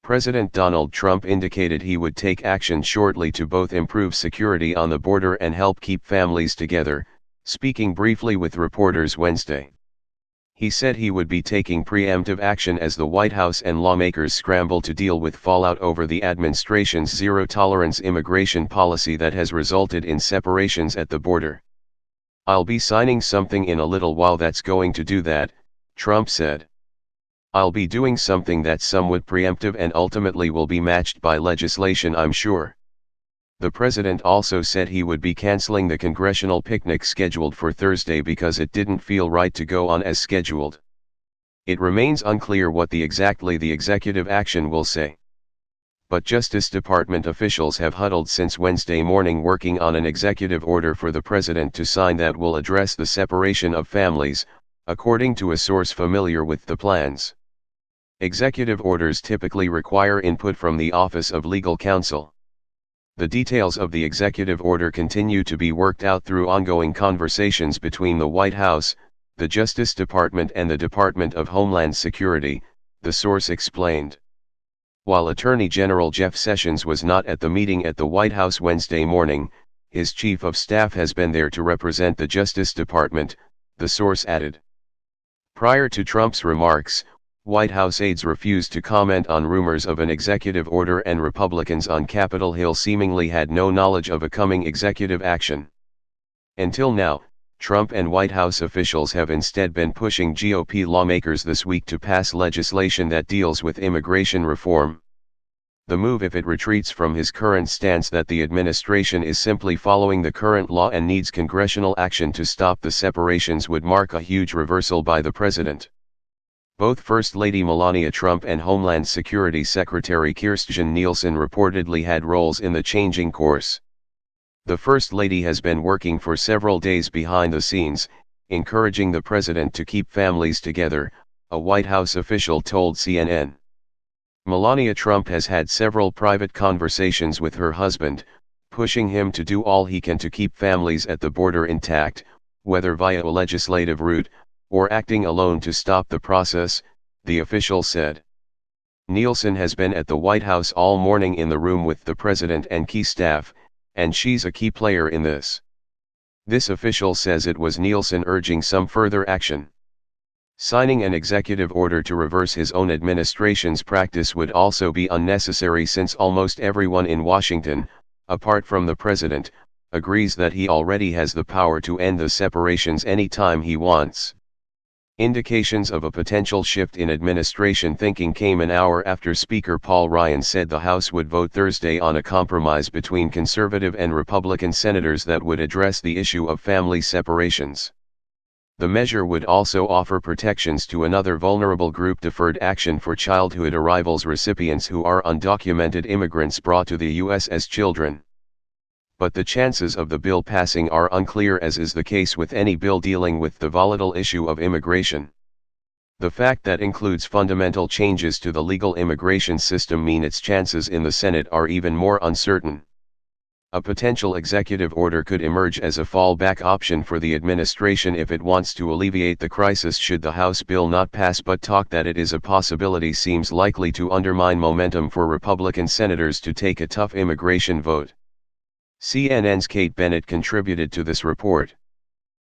President Donald Trump indicated he would take action shortly to both improve security on the border and help keep families together, speaking briefly with reporters Wednesday. He said he would be taking preemptive action as the White House and lawmakers scramble to deal with fallout over the administration's zero-tolerance immigration policy that has resulted in separations at the border. "I'll be signing something in a little while that's going to do that," Trump said. "I'll be doing something that's somewhat preemptive and ultimately will be matched by legislation, I'm sure." The president also said he would be canceling the congressional picnic scheduled for Thursday because it didn't feel right to go on as scheduled. It remains unclear what the executive action will say. But Justice Department officials have huddled since Wednesday morning working on an executive order for the president to sign that will address the separation of families, according to a source familiar with the plans. Executive orders typically require input from the Office of Legal Counsel. The details of the executive order continue to be worked out through ongoing conversations between the White House, the Justice Department and the Department of Homeland Security, the source explained. While Attorney General Jeff Sessions was not at the meeting at the White House Wednesday morning, his chief of staff has been there to represent the Justice Department, the source added. Prior to Trump's remarks, White House aides refused to comment on rumors of an executive order, and Republicans on Capitol Hill seemingly had no knowledge of a coming executive action. Until now, Trump and White House officials have instead been pushing GOP lawmakers this week to pass legislation that deals with immigration reform. The move, if it retreats from his current stance that the administration is simply following the current law and needs congressional action to stop the separations, would mark a huge reversal by the president. Both First Lady Melania Trump and Homeland Security Secretary Kirstjen Nielsen reportedly had roles in the changing course. The First Lady has been working for several days behind the scenes, encouraging the president to keep families together, a White House official told CNN. Melania Trump has had several private conversations with her husband, pushing him to do all he can to keep families at the border intact, whether via a legislative route, or acting alone to stop the process, the official said. Nielsen has been at the White House all morning in the room with the president and key staff, and she's a key player in this. This official says it was Nielsen urging some further action. Signing an executive order to reverse his own administration's practice would also be unnecessary, since almost everyone in Washington, apart from the president, agrees that he already has the power to end the separations anytime he wants. Indications of a potential shift in administration thinking came an hour after Speaker Paul Ryan said the House would vote Thursday on a compromise between conservative and Republican senators that would address the issue of family separations. The measure would also offer protections to another vulnerable group, deferred action for childhood arrivals recipients who are undocumented immigrants brought to the U.S. as children. But the chances of the bill passing are unclear, as is the case with any bill dealing with the volatile issue of immigration. The fact that includes fundamental changes to the legal immigration system mean its chances in the Senate are even more uncertain. A potential executive order could emerge as a fallback option for the administration if it wants to alleviate the crisis should the House bill not pass, but talk that it is a possibility seems likely to undermine momentum for Republican senators to take a tough immigration vote. CNN's Kate Bennett contributed to this report.